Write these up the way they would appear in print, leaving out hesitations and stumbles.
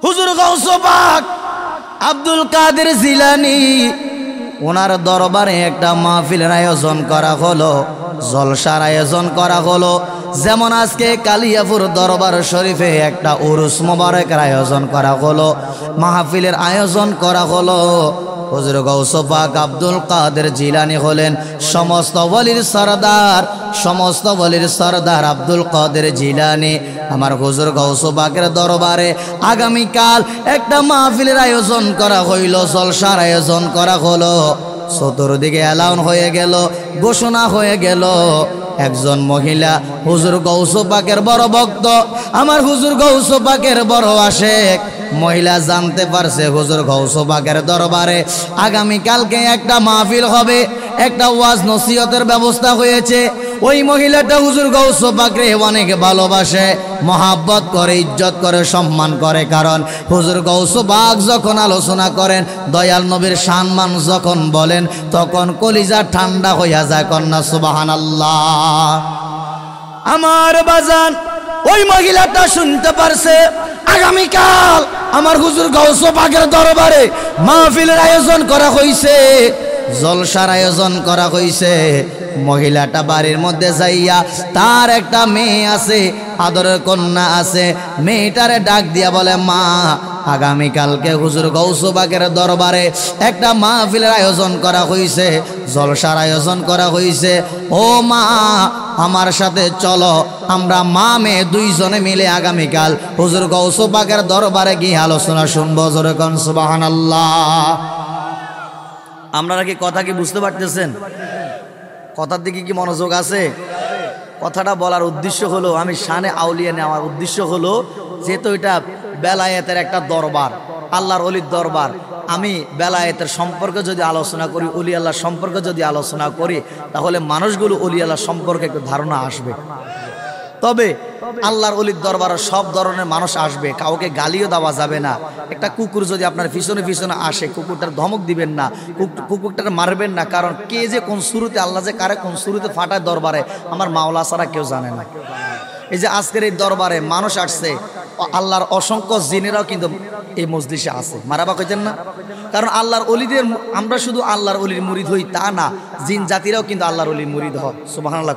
হুজুর গাউস পাক আব্দুল কাদের জিলানী ওনার দরবারে একটা মাহফিলের আয়োজন করা হলো, জলসার আয়োজন করা হলো। যেমন আজকে কালিয়াপুর দরবার শরীফে একটা উরুস মোবারকের আয়োজন করা হলো, মাহফিলের আয়োজন করা হলো। হুজুর গাউস পাক আব্দুল কাদের জিলানী হলেন সমস্ত ওলির সরদার, সমস্ত ওলির সরদার আব্দুল কাদের জিলানী। আমার হুজুর গাউস পাকের দরবারে আগামীকাল একটা মাহফিলের আয়োজন করা হইল, জলসার আয়োজন করা হলো। চতুর্দিকে এলাউন হয়ে গেল, ঘোষণা হয়ে গেল। একজন মহিলা হুজুর গাউস পাকের বড় ভক্ত, আমার হুজুর গাউস পাকের বড় আশেক। মহিলা জানতে পারছে হুজুর গাউস পাকের দরবারে আগামীকালকে একটা মাহফিল হবে, একটা ওয়াজ নসিহতের ব্যবস্থা হয়েছে। ওই মহিলাটা হুজুর গাউস পাকরে অনেক ভালোবাসে, মহাব্বত করে, ইজ্জত করে, সম্মান করে। কারণ হুজুর গাউস পাক যখন আলোচনা করেন, দয়াল নবীর সম্মান যখন বলেন, তখন কলিজা ঠান্ডা হইয়া যায়। কন্যা সুবহানাল্লাহ। আমার বাজান ওই মহিলাটা শুনতে পারছে আগামীকাল আমার হুজুর গাউস পাকের দরবারে মাহফিলের আয়োজন করা হইছে, জলসার আয়োজন করা হইছে। মহিলাটা বাড়ির মধ্যে যাইয়া, তার একটা মেয়ে আছে, আদরের কন্যা আছে, মেয়েটারে ডাক দিয়া বলে, মা আগামীকালকে হুজুর গাউস পাকের দরবারে একটা মাহফিলের আয়োজন করা হইছে, জলসার আয়োজন করা হইছে। ও মা, আমার সাথে চলো, আমরা মা মেয়ে দুইজনে মিলে আগামীকাল হুজুর গাউস পাকের দরবারে গিয়ে আলোচনা শুনবো। জোরে কোন সুবহানাল্লাহ। আপনারা কি কথা কি বুঝতে পারতেছেন? কথার দিকে কি মনোযোগ আছে? কথাটা বলার উদ্দেশ্য হলো, আমি শানে আউলিয়া নেওয়ার উদ্দেশ্য হলো, যেহেতু এটা বেলায়েতের একটা দরবার, আল্লাহর অলির দরবার, আমি বেলায়েতের সম্পর্কে যদি আলোচনা করি, অলি আল্লাহ সম্পর্কে যদি আলোচনা করি, তাহলে মানুষগুলো অলি আল্লাহ সম্পর্কে একটু ধারণা আসবে। তবে আল্লাহর অলির দরবারে সব ধরনের মানুষ আসবে, কাউকে গালিও দেওয়া যাবে না। একটা কুকুর যদি আপনার পিছনে পিছনে আসে, কুকুরটার ধমক দিবেন না, কুকুরটার মারবেন না। কারণ কে যে কোন শুরুতে, আল্লাহ যে কারে কোন শুরুতে ফাটায় দরবারে, আমার মাওলা ছাড়া কেউ জানে না। এই যে আজকের এই দরবারে মানুষ আসছে, আল্লাহর অসংখ্য জিনেরাও কিন্তু এই মজলিসে আছে। মারাবা কইতেন না? কারণ আল্লাহর অলিদের, আমরা শুধু আল্লাহর অলির মুরিদ হই তা না, জিন জাতিরাও কিন্তু আল্লাহর অলির মুরিদ হয়। সুবহানাল্লাহ।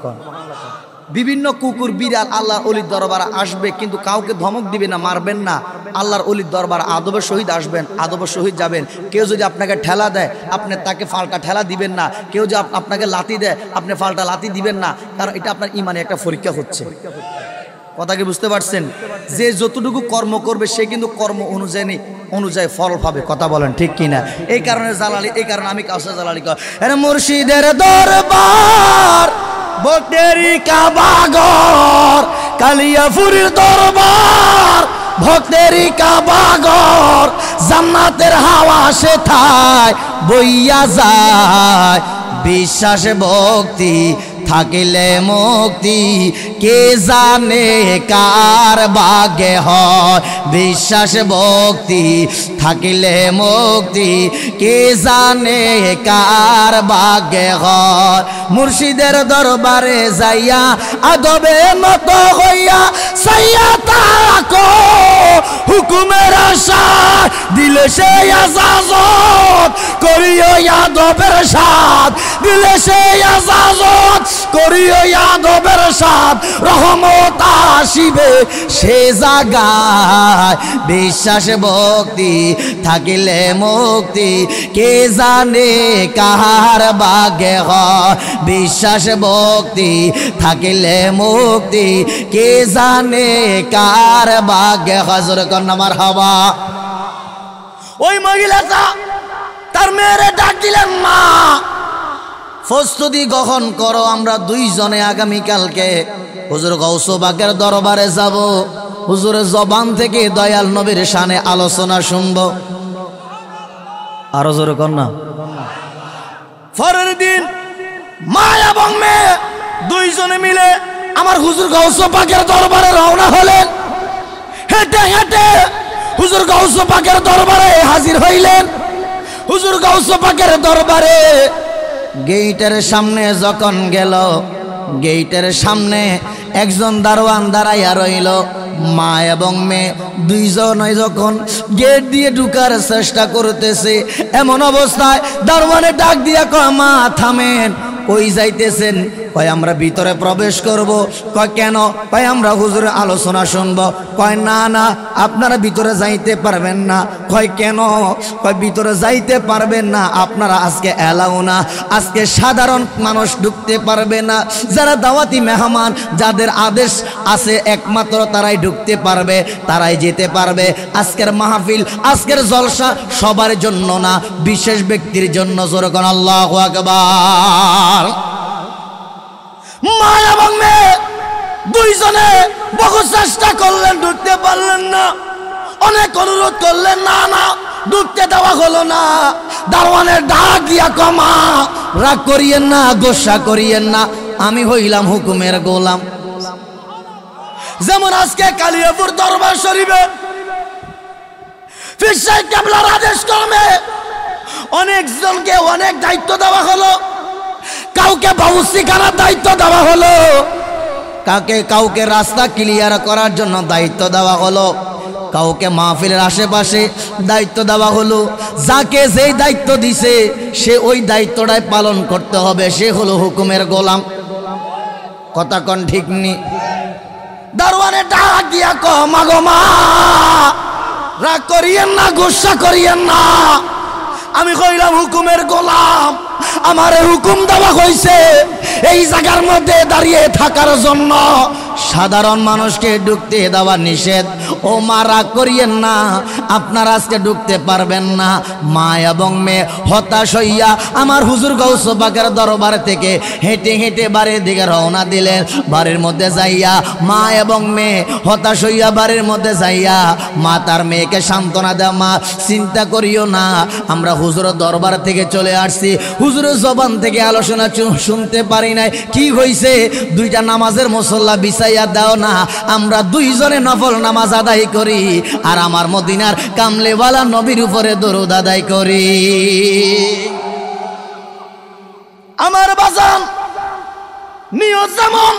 বিভিন্ন কুকুর বিড়াল আল্লাহর অলির দরবার আসবে, কিন্তু কাউকে ধমক দিবে না, মারবেন না। আল্লাহর অলির দরবার আদবের সহিত আসবেন, আদবের সহিত যাবেন। কেউ যদি আপনাকে ঠেলা দেয়, আপনি তাকে ফাল্টা ঠেলা দিবেন না। কেউ যদি আপনাকে লাথি দেয়, আপনি ফাল্টা লাথি দিবেন না। কারণ এটা আপনার ইমানে একটা পরীক্ষা হচ্ছে। কথা কি বুঝতে পারছেন? যে যতটুকু কর্ম করবে সে কিন্তু কর্ম অনুযায়ী ফল পাবে। কথা বলেন ঠিক কিনা? এই কারণে জালালি, এই কারণে আমি কাউসার জালালি মুর্শিদের দরবার, ভক্তেরি কাবাগর, কালিয়াপুরের দরবার, ভক্তেরি কাবাগর, জান্নাতের হাওয়া সেথায় বইয়া যায়। বিশ্বাসে ভক্তি থাকিলে মুক্তি, কে জানে কার ভাগ্যে হয়। বিশ্বাস ভক্তি থাকিলে মুক্তি, কে জানে কার ভাগ্যে হয়। মুর্শিদের দরবারে যাইয়া আদবে নত হইয়া সাইয়া তাকো, হুকুমের আশা দিলে সে ইজাজত করিও, আদবের সাথ দিলে সে ইজাজত করিও, আদবের সাথ রহমত আসিবে সে জায়গায়। বিশ্বাস ভক্তি থাকিলে মুক্তি, কে জানে কাহার ভাগ্যে হয়। বিশ্বাস ভক্তি থাকিলে মুক্তি, কে জানে কার ভাগ্যে হয়। জোরে কন্যা মারহাবা। ওই মহিলাটা তার মেয়েরে ডাক দিলেন, মা প্রস্তুতি গ্রহণ করো, আমরা দুইজনে আগামীকালকে হুজুর গাউস পাকের দরবারে যাব, হুজুরের জবান থেকে দয়াল নবীর শানে আলোচনা শুনবো। আরো জোরে কন্যা। পরের দিন মা এবং মেয়ে দুইজনে মিলে আমার হুজুর গাউস পাকের দরবারে রওনা হলেন। হেঁটে হেঁটে হুজুর গাউস পাকের দরবারে হাজির হইলেন। হুজুর গাউস পাকের দরবারে গেইটের সামনে যখন গেল, গেইটের সামনে একজন দারোয়ান দাঁড়াইয়া রইল। মা এবং মেয়ে দুইজনই যখন গেট দিয়ে ঢুকার চেষ্টা করতেছে, এমন অবস্থায় দারোয়ানে ডাক দিয়া কয়, মা থামেন, কই যাইতেছেন? কয় আমরা ভিতরে প্রবেশ করব। কয় কেন? কয় আমরা হুজুরের আলোচনা শুনব। কয় না না, আপনারা ভিতরে যাইতে পারবেন না। কয় কেন? কয় ভিতরে যাইতে পারবেন না, আপনারা আজকে এলাও না, আজকে সাধারণ মানুষ ঢুকতে পারবে না, যারা দাওয়াতি মেহমান, যাদের আদেশ আছে একমাত্র তারাই ঢুকতে পারবে, তারাই যেতে পারবে। আজকের মাহফিল, আজকের জলসা সবার জন্য না, বিশেষ ব্যক্তির জন্য। জোরে কোন আল্লাহু আকবার। মা এবং মেয়ে দুইজনে বহু চেষ্টা করলেন, ঢুকতে পারলেন না। অনেক অনুরোধ করলেন, না না, ঢুকতে দেওয়া হলো না। দারোয়ানের ডাক দিয়া কমা, রাগ করিয়েন না, গোসা করিয়েন না, আমি হইলাম হুকুমের গোলাম। যেমন আজকে কালিয়াপুর দরবার শরীফে পীর সাহেব কেবলার আদেশ ক্রমে অনেকজনকে অনেক দায়িত্ব দেওয়া হলো। কাউকে বাউসিখানার দায়িত্ব দেওয়া হলো, কাউকে রাস্তা ক্লিয়ার করার জন্য দায়িত্ব দেওয়া হলো, কাউকে মাহফিলের আশেপাশে দায়িত্ব দেওয়া হলো। যাকে যেই দায়িত্ব দিছে সে ওই দায়িত্বটাই পালন করতে হবে, সে হলো হুকুমের গোলাম। কথা কোন ঠিক নি? দারোয়ানে ডাক দিয়া কয়, মা গো মা, রাগ করিয়েন না, গুসা করিয়েন না, আমি কইলাম হুকুমের গোলাম, আমারে হুকুম দেওয়া হয়েছে এই জায়গার মধ্যে দাঁড়িয়ে থাকার জন্য, সাধারণ মানুষকে ঢুকতে দেওয়া নিষেধ। ও মা, রাগ করিয়েন না, আপনারা আজকে ঢুকতে পারবেন না। মা এবং মেয়ে হতাশ হইয়া আমার হুজুর গাউস পাকের দরবার থেকে হেঁটে হেঁটে বাড়ির দিকে রওনা দিলেন। বাড়ির মধ্যে যাইয়া মা এবং মেয়ে হতাশ হইয়া বাড়ির মধ্যে যাইয়া মা তার মেয়েকে সান্ত্বনা দেয়, মা চিন্তা করিও না, আমরা হুজুরের দরবার থেকে চলে আসছি, হুজুরের জবান থেকে আলোচনা শুনতে পারি নাই, কি হয়েছে? দুইটা নামাজের মুসল্লা বিছাইয়া দাও না, আমরা দুইজনে নফল নামাজ আদায় করি আর আমার মদিনার কামলেওয়ালা নবীর উপরে দরুদ আদায় করি। আমার বাজান, নিয়ত যেমন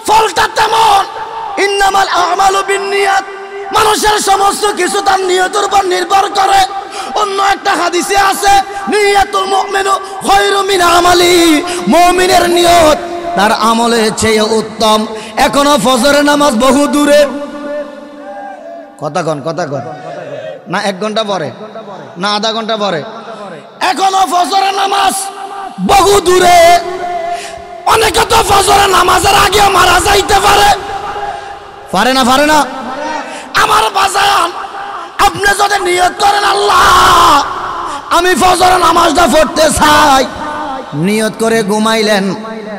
ফলটা তেমন। ইন্নামাল আমালু বিন্নিয়াত, মানুষের সমস্ত কিছু তার নিয়তের উপর নির্ভর করে। অন্য একটা হাদিসে আছে, নিয়াতুল মুমিনু খায়রু মিন আমালি, মুমিনের নিয়ত তার আমলের চেয়ে উত্তম। এখনো ফজরের নামাজ বহু দূরে। কথা কন না, 1 ঘন্টা পরে না, আধা ঘন্টা পরে। এখনো ফজরের নামাজ বহু দূরে। অনেকে তো ফজরের নামাজের আগে মারা যাইতে পারে না। আমার বাজান, আপনি যদি নিয়ত করেন, আল্লাহ আমি ফজরের নামাজটা পড়তে চাই, নিয়ত করে ঘুমাইলেন,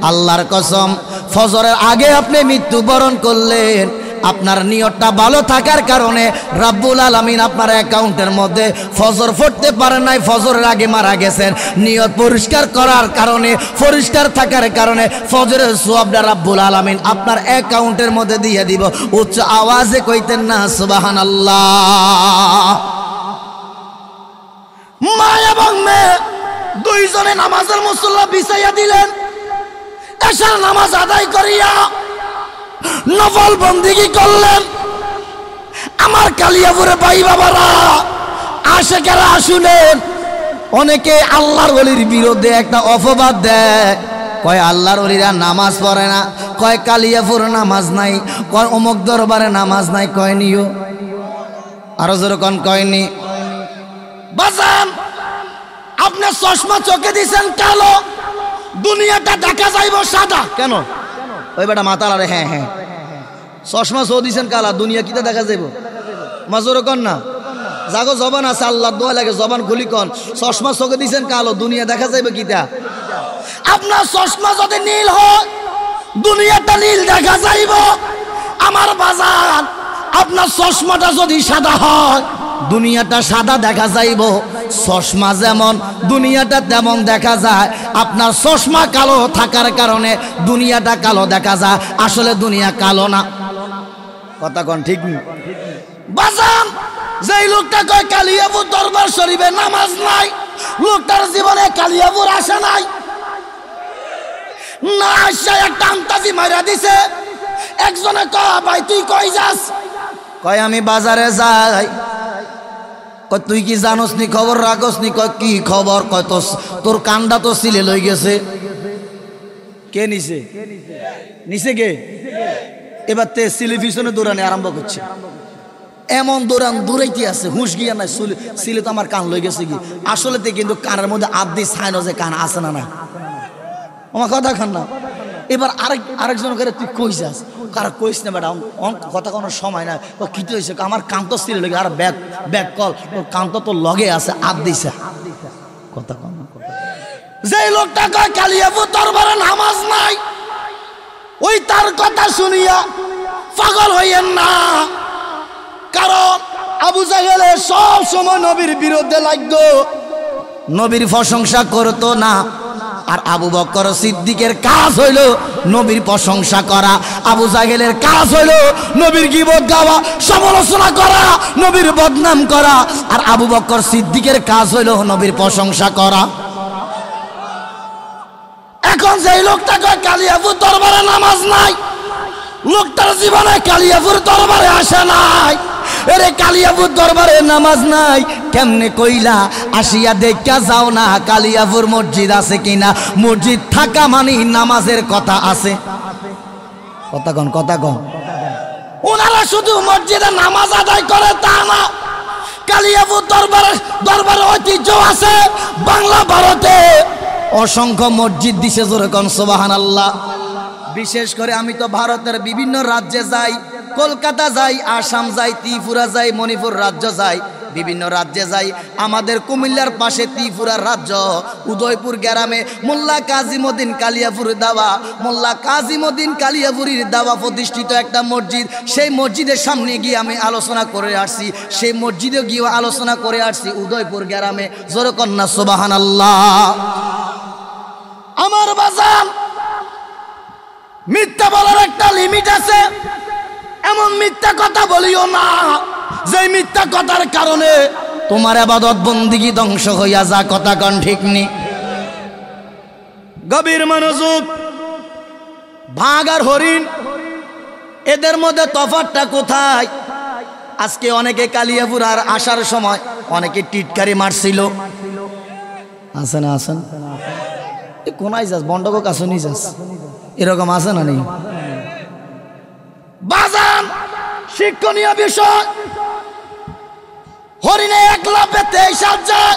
আল্লাহর কসম ফজরের আগে আপনি মৃত্যুবরণ করলেন, আপনার নিয়তটা ভালো থাকার কারণে রাব্বুল আলামিন আপনার অ্যাকাউন্টের মধ্যে ফজর পড়তে পারেন নাই, ফজরের আগে মারা গেছেন, নিয়ত পরিষ্কার করার কারণে, পরিষ্কার থাকার কারণে ফজরের সওয়াবটা রাব্বুল আলামিন আপনার অ্যাকাউন্টের মধ্যে দিয়ে দিব। উচ্চ আওয়াজে কইতেন না সুবহানাল্লাহ। মা এবং মেয়ে দুইজনে নামাজের মুসল্লা বিছাইয়া দিলেন। এশার নামাজ আদায় করিয়া নফল বন্দেগী করলেন। আমার কালিয়াপুরে ভাই বাবারা, আশেকেরা শুনেন, অনেকে আল্লাহর ওলির বিরুদ্ধে একটা অপবাদ দেয়, কয় আল্লাহর ওলিরা নামাজ পড়ে না, কয় কালিয়াপুর নামাজ নাই, কয় অমুক দরবারে নামাজ নাই, কয় নিও আরো যেরকম কয়নি। বাজান, আপনি চশমা চোখে দিছেন কালো, দুনিয়াটা দেখা যাইব সাদা। কেন? ওই বেটা মাথা লারে। হ্যাঁ, চশমা চো দিছেন কালা, দুনিয়া কিতা দেখা যাইব? মাজোর কন না, জাগো জবান আছে, আল্লাহ দোয়া লাগে, জবান খুলি কন, চশমা চোখে দিছেন কালো, দুনিয়া দেখা যাইব কিতা? আপনার চশমা যদি নীল হয়, দুনিয়াটা নীল দেখা যাইব। আমার বাজান, আপনার চশমাটা যদি সাদা হয়, দুনিয়াটা সাদা দেখা যাইব। চশমা যেমন, দুনিয়াটা তেমন দেখা যায়। আপনার চশমা কালো থাকার কারণে দুনিয়াটা কালো দেখা যায়, আসলে দুনিয়া কালো না। কথা কোন ঠিক নেই? বাজান, যেই লোকটা কয় কালিয়াপুর দরবার শরীফে নামাজ নাই, লোকটার জীবনে কালিয়াপুর আসে নাই, না আসে একটা আন্তাজি মারা দিছে। একজনে কয় ভাই তুই কই যাস? কয় আমি বাজারে যাই। কয় তুই কি জানোস নি, খবর রাখস নি? কয় কি খবর? কয় তোর কানটা তো সিলে লই গেছে। কে নিছে? নিছে কে? এবার তে সিলে পিছনে দৌড়ানি আরম্ভ করছে। এমন দৌড়াইতে আছে, হুঁশ গিয়া নাই। সিলে তো আমার কান লই গেছে কি আসলে তে কিন্তু কানের মধ্যে আদি ছাইনো যে কান আছে না না, আমার কথা খান না। এবার আরেকজন করে তুই কই যাস? কার কইস না ম্যাডাম, কথা কোনো সময় না। কি হয়েছে? আমার কান তো সিলে লগে। আর ব্যাগ কল, তোর কান তো তোর লগে আছে, আদ দিছে। কথা কন না। যে লোকটা কয় কালিয়াপুর দরবারে নামাজ নাই, ওই তার কথা শুনিয়া পাগল হইয়েন না। কারণ আবু জাহেলে সব সময় নবীর বিরুদ্ধে লাগতো, নবীর প্রশংসা করতো না। আর আবু বকর সিদ্দিকের কাজ হইল নবীর প্রশংসা করা, আবু জাহেলের কাজ হইল নবীর গীবত গাওয়া, সমালোচনা করা, নবীর বদনাম করা। আর আবু বকর সিদ্দিকের কাজ হইল নবীর প্রশংসা করা। এখন সেই লোকটা কয় কালিয়াপুর দরবারে নামাজ নাই, লোকটার জীবনে কালিয়াপুর দরবারে আসে নাই। এরে কালিয়াপুর দরবারে নামাজ নাই কেমনে কইলা? আসিয়া দেখা যাও না কালিয়াপুর মসজিদ আছে কিনা। মসজিদ থাকা মানে নামাজের কথা আছে। কথা কন, কথা কন। ওনারা শুধু মসজিদে নামাজ আদায় করে তা না, কালিয়াপুর দরবারে ঐতিহ্য আছে। বাংলা ভারতে অসংখ্য মসজিদ দিছে, জোরে কন সুবহানাল্লাহ। বিশেষ করে আমি তো ভারতের বিভিন্ন রাজ্যে যাই, কলকাতা যাই, আসাম যাই, ত্রিপুরা যাই, মণিপুর রাজ্য যাই, বিভিন্ন রাজ্যে যাই। আমাদের কুমিল্লার পাশে ত্রিপুরার রাজ্য উদয়পুর গ্রামে মোল্লা কাজিমউদ্দিন কালিয়াপুর দাওয়া, মোল্লা কাজিমউদ্দিন কালিয়াপুরীর দাওয়া প্রতিষ্ঠিত একটা মসজিদ। সেই মসজিদের সামনে গিয়ে আমি আলোচনা করে আসছি, সেই মসজিদে গিয়ে আলোচনা করে আসছি উদয়পুর গ্রামে। জোরে কন্যা সুবহানাল্লাহ। আমার বাজান, মিথ্যা বলার একটা লিমিট আছে। এমন মিথ্যা কথা বলিও না যে মিথ্যা কথার কারণে তোমার ইবাদত বন্দেগী ধ্বংস হইয়া যা। কথা কন ঠিক নি? গভীর মনোযোগ। বাঘ আর হরিণ, এদের মধ্যে তফাৎটা কোথায়? আজকে অনেকে কালিয়াপুর আর আসার সময় অনেকে টিটকারি মারছিল। আছে না? আছেন কোনায় যাস, বন্ডক কাছে নিয়ে যাস, এরকম আছে না নেই? বাজান, শিক্ষণীয় বিষয়। হরিণে 1 লাফে 23 হাত যায়,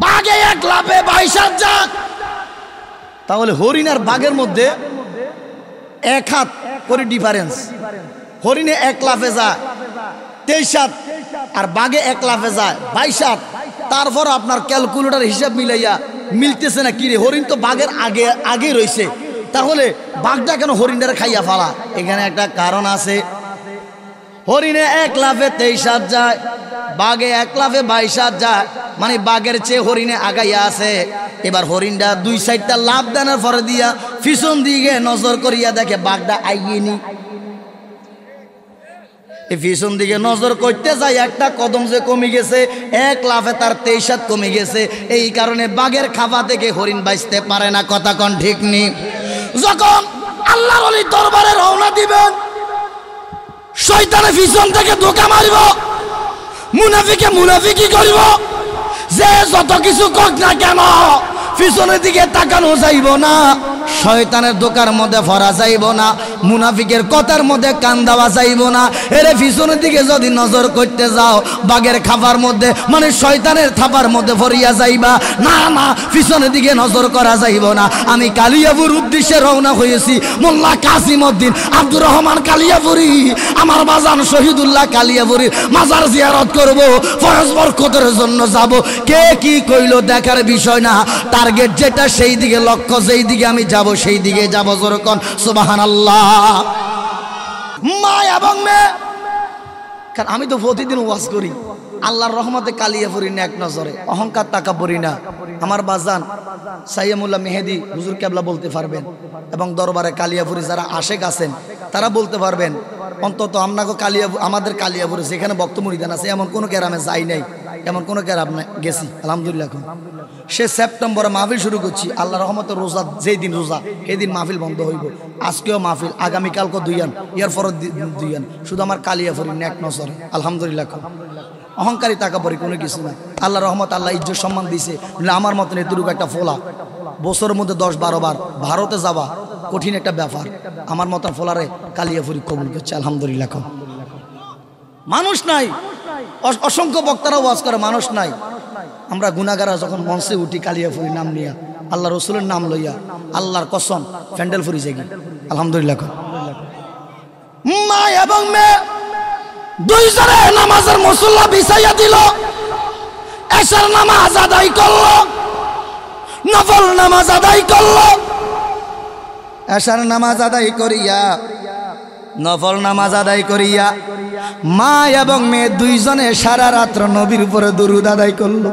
বাঘে 1 লাফে 22 হাত যায়। তাহলে হরিণ আর বাঘের মধ্যে 1 হাত করে ডিফারেন্স। হরিণে 1 লাফে যায় 23 হাত, আর বাঘে 1 লাফে যায় 22 হাত। তারপর আপনার ক্যালকুলেটর হিসাব মিলাইয়া মিলতেছে না। কি রে, হরিণ তো বাঘের আগে রয়েছে, তাহলে বাঘটা কেন হরিণটারে খাইয়া ফেলা? এখানে একটা কারণ আছে। হরিণে 1 লাফে 23 হাত যায়, বাঘে 1 লাফে 22 হাত যায়, মানে বাঘের চেয়ে হরিণে আগাইয়া আছে। এবার হরিণটা 2 সাইডটা লাফ দেওয়ার পরে দিয়া পিছন দিকে নজর করিয়া দেখে বাঘটা আইয়েনি। পিছন দিকে নজর করতে যায়, একটা কদম যে কমে গেছে, 1 লাফে তার 23 হাত কমে গেছে। এই কারণে বাঘের খাপা থেকে হরিণ বাঁচতে পারে না। কথা কন ঠিক নি? যখন আল্লাহর ওলির দরবারে রওনা দিবেন, শয়তানে পিছন থেকে ধোঁকা মারিব, মুনাফিকে মুনাফিকি করিব। যে যত কিছু কক না কেন পিছনের দিকে তাকানো যাইব না, শয়তানের ধোঁকার মধ্যে ভরা যাইব না, মুনাফিকের কথার মধ্যে কান দেওয়া যাইব না। এরে পিছনের দিকে যদি নজর করতে যাও, বাঘের খাবার মধ্যে মানে শয়তানের থাপার মধ্যে ভরিয়া যাইবা। না না, পিছনের দিকে নজর করা যাইব না। আমি কালিয়াপুর উদ্দেশ্যে রওনা হয়েছি। মোল্লা কাসিমউদ্দিন আব্দুর রহমান কালিয়াপুরী, আমার বাজান শহীদুল্লাহ কালিয়াপুরীর মাজার জিয়ারত করব, ফরজ বরকতের জন্য যাব। কে কি কইলো দেখার বিষয় না, টার্গেট যেটা সেই দিকে লক্ষ্য, যেই দিকে আমি যাব সেই দিকে যাব। যেরকম সুবহানাল্লাহ। মা এবং মেয়ে, কারণ আমি তো প্রতিদিন ওয়াজ করি, আল্লাহর রহমতে কালিয়াপুরি না, এক নজরে অহংকার তাকাব্বুরি না। আমার বাজান সাইয়্যিদুল্লাহ মেহেদি হুজুর কেবলা বলতে পারবেন, এবং দরবারে কালিয়াপুরি যারা আশেক আছেন তারা বলতে পারবেন। অন্তত আমাদের কালিয়াপুরে যেখানে বক্ত মুরিদান আছে এমন কোনো গ্রামে যাই নাই এমন কোনো গ্যারাপ নাই, গেছি আলহামদুলিল্লাহ। সে সেপ্টেম্বরে মাহফিল শুরু করছি, আল্লাহ রহমতের রোজা যেই দিন রোজা সেই দিন মাহফিল বন্ধ হইব। আজকেও মাহফিল, আগামীকালকে দুইয়ান, এরপরও দুইয়ান, শুধু আমার কালিয়াফুরি নেক নজর আলহামদুলিল্লাহ। অহংকারী টাকা পরি কোনো কিছু না, আল্লাহ রহমত, আল্লাহ ইজ্জত সম্মান দিছে। আমার মতন এতটুকু একটা ফোলা বছরের মধ্যে 10-12 বার ভারতে যাওয়া কঠিন একটা ব্যাপার, আমার মতন ফোলারে কালিয়াফুরি কবুল করছে আলহামদুলিল্লাহ। মানুষ নাই, অসংখ্য বক্তারা ওয়াজ করে, মানুষ নাই। আমরা গুনাহগাররা যখন মঞ্চে উঠি কালিয়াফুরি নাম নিয়া, আল্লাহ রসুলের নাম লইয়া, আল্লাহর কসম প্যান্ডেল ফুরি যাই আলহামদুলিল্লাহ। মা এবং মেয়ে দুইজনে নামাজের মুসল্লা বিছাইয়া দিল, এশার নামাজ আদায় করলো, নফল নামাজ আদায় করলো। এশার নামাজ আদায় করিয়া, নফল নামাজ আদায় করিয়া মা এবং মেয়ে দুইজনে সারা রাত্র নবীর উপরে দুরূদ আদায় করলো।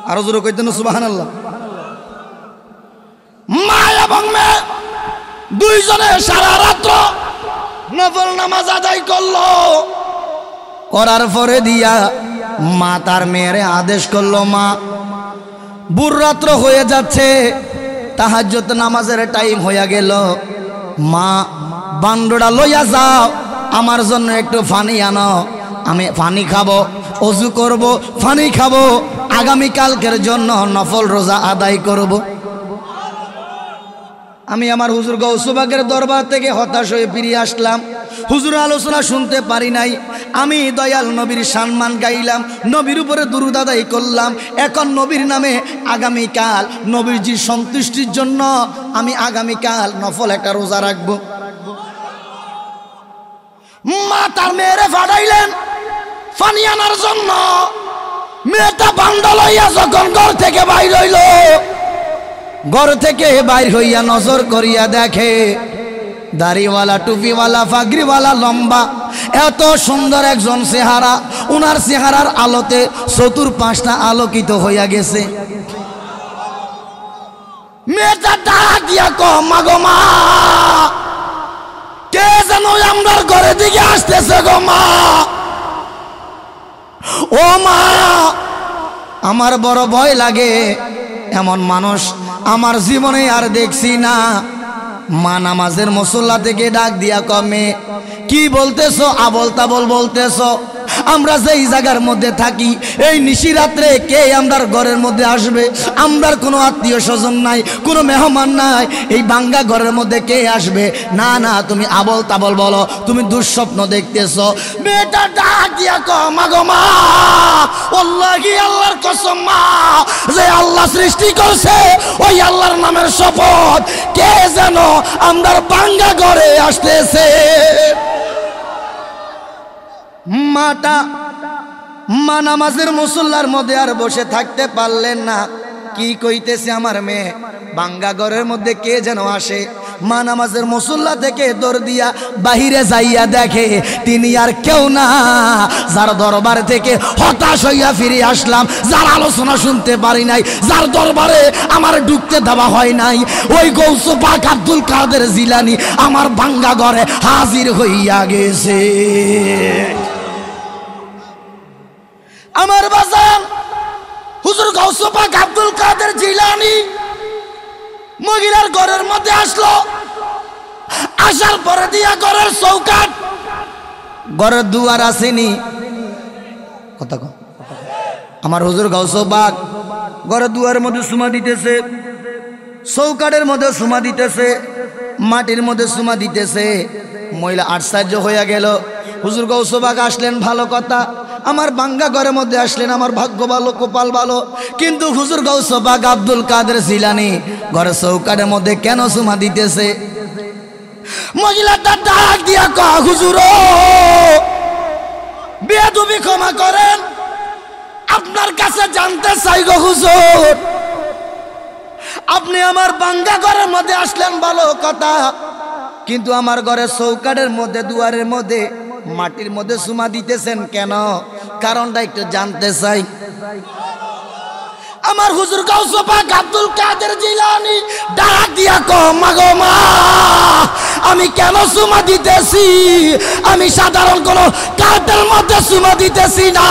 আরো জোরে কইতেন সুবহানাল্লাহ। মা এবং মেয়ে দুইজনে সারা রাত্র নফল নামাজ আদায় করলো। করার পরে দিয়া মা তার মেয়েরে আদেশ করলো, মা ভোর রাত্র হয়ে যাচ্ছে, তাহাজ্জুদ নামাজের টাইম হইয়া গেল, মা বান্ডুরা লইয়া যাও, আমার জন্য একটু পানি আনো, আমি পানি খাবো, ওযু করব, পানি খাবো, আগামীকালকের জন্য নফল রোজা আদায় করব। আমি আমার হুজুর গৌসবাগের দরবার থেকে হতাশ হয়ে ফিরে আসলাম। হুজুরের আলোচনা শুনতে পারি নাই, আমি দয়াল নবীর সম্মান গাইলাম, নবীর উপরে দুরূদ আদায় করলাম। এখন নবীর নামে আগামীকাল নবীজির সন্তুষ্টির জন্য আমি আগামীকাল নফল একটা রোজা রাখবো। মা তার মেয়েরে ফাটাইলেন পানি আনার জন্য। মেয়েটা বান্ডা লইয়া যখন ঘর থেকে বাইর হইল, ঘর থেকে বাইর হইয়া নজর করিয়া দেখে দাড়িওয়ালা, টুপিওয়ালা, পাগড়িওয়ালা, লম্বা, এত সুন্দর একজন চেহারা। উনার চেহারার আলোতে চতুর্পাশটা আলোকিত হইয়া গেছে। মেয়েটা ডাক দিয়া কয়, মা গো মা, কে যেন আমার ঘরের দিকে আসতেছে গো মা। ও মা, আমার বড় ভয় লাগে, এমন মানুষ আমার জীবনে আর দেখছি না। মা নামাজের মুসল্লা থেকে ডাক দিয়া কমে, কি বলতেছো, আবল তাবল বলতেছো? আমরা যেই জায়গার মধ্যে থাকি, এই নিশি রাত্রে কে আমরার ঘরের মধ্যে আসবে? আমরার কোনো আত্মীয় স্বজন নাই, কোনো মেহমান নাই, এই ভাঙ্গা ঘরের মধ্যে কে আসবে? না না, তুমি আবল তাবল বলো, তুমি দুঃস্বপ্ন দেখতেছো। মেয়েটা ডাক দিয়া কয়, মা গো মা, আল্লাহি, আল্লাহর কসম মা, যে আল্লাহ সৃষ্টি করছে ওই আল্লাহর নামের শপথ, কে যেন আমরার ভাঙ্গা ঘরে আসতেছে। মা নামাজের মুসল্লার মধ্যে আর বসে থাকতে পারলেন না। কি কইতেছে আমার মেয়ে, ভাঙ্গা ঘরের মধ্যে কে যেন আসে। মা নামাজের মুসল্লা থেকে দৌড় দিয়া বাহিরে যাইয়া দেখে তিনি আর কেউ না, যার দরবার থেকে হতাশ হইয়া ফিরে আসলাম, যার আলোচনা শুনতে পারি নাই, যার দরবারে আমার ঢুকতে দেওয়া হয় নাই, ওই গৌস পাক আব্দুল কাদের জিলানী আমার ভাঙ্গা ঘরে হাজির হইয়া গেছে। আমার বাজান হুজুর গৌস পাক আব্দুল কাদের জিলানী মহিলার ঘরের মধ্যে আসলো। আসার পরে দিয়া ঘরের চৌকাট, ঘরের দুয়ার আসেনি, কথা কও। আমার হুজুর গৌস পাক ঘরের দুয়ারের মধ্যে সুমা দিতেছে, চৌকাটের মধ্যে সুমা দিতেছে, মাটির মধ্যে সুমা দিতেছে। মহিলা আশ্চর্য হইয়া গেল। হুজুর গৌস পাক আসলেন, ভালো কথা, আমার ভাঙ্গা ঘরের মধ্যে আসলেন, আমার ভাগ্য ভালো, কপাল ভালো। কিন্তু হুজুর গৌস পাক আব্দুল কাদের জিলানী ঘরের চৌকাটের মধ্যে কেন সুমা দিতেছে? মহিলাটা ডাক দিয়া কয়, হুজুর বেয়াদবি ক্ষমা করেন, আপনার কাছে জানতে চাই গো হুজুর, আপনি আমার ভাঙ্গা ঘরের মধ্যে আসলেন ভালো কথা, কিন্তু আমার ঘরের চৌকাটের মধ্যে, দুয়ারের মধ্যে, মাটির মধ্যে সুমা দিতেছেন কেন? কারণটা একটু জানতে চাই। আমার হুজুর গাউসে পাক আব্দুল কাদের জিলানী ডাক দিয়া কো মাগো মা, আমি কেন সুমা দিতেছি? আমি সাধারণ কোন কার্ডের মধ্যে সুমা দিতেছি না,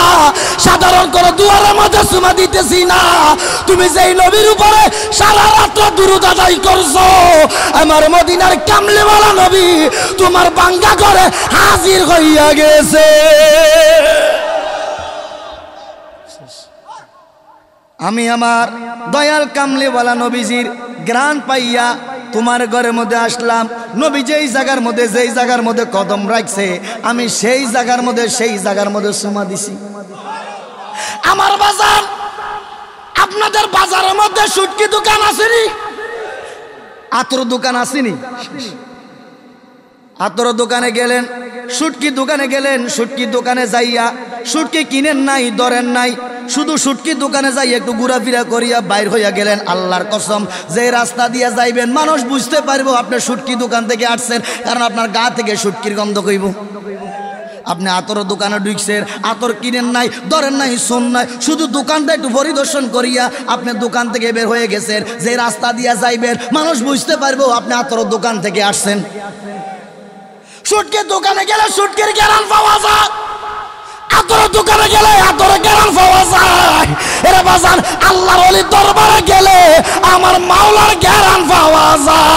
সাধারণ কোন দুয়ারের মধ্যে সুমা দিতেছি না। তুমি যেই নবীর উপরে সারা রাত দুরূদ আদায় করছো, আমার মদিনার কামলিওয়ালা নবী তোমার বাঙ্গা ঘরে হাজির হইয়া গেছে। আমি আমার দয়াল কামলিওয়ালা নবীজির গ্রান পাইয়া তোমার ঘরের মধ্যে আসলাম। নবী যেই জায়গার মধ্যে কদম রাখছে, আমি সেই জায়গার মধ্যে সুমা দিছি। আমার বাজার, আপনাদের বাজারের মধ্যে সুটকি দোকান আসেনি? আতর দোকান আসেনি? আতর দোকানে গেলেন, সুটকি দোকানে গেলেন, সুটকি দোকানে যাইয়া সুটকি কিনেন নাই, ধরেন নাই, শুধু সুটকি দোকানে যাই একটু ঘোরাফেরা করিয়া বাইর হইয়া গেলেন। আল্লাহর কসম, যে রাস্তা দিয়ে যাইবেন মানুষ বুঝতে পারবো আপনি সুটকি দোকান থেকে আসছেন, কারণ আপনার গা থেকে সুটকির গন্ধ কইব। আপনি আতর দোকানে ঢুকছেন, আতর কিনেন নাই, ধরেন নাই, শোন নাই, শুধু দোকানটা একটু পরিদর্শন করিয়া আপনি দোকান থেকে বের হয়ে গেছেন। যে রাস্তা দিয়ে যাইবেন মানুষ বুঝতে পারবো আপনি আতর দোকান থেকে আসছেন। সুটকির দোকানে গেলে সুটকির গ্যারান পাওয়া যায়, আতর দোকানে গেলে আতরের গ্যারান পাওয়া যায়। এরা বাজান আল্লাহর ওলির দরবারে গেলে আমার মাওলার গ্যারান পাওয়া যায়।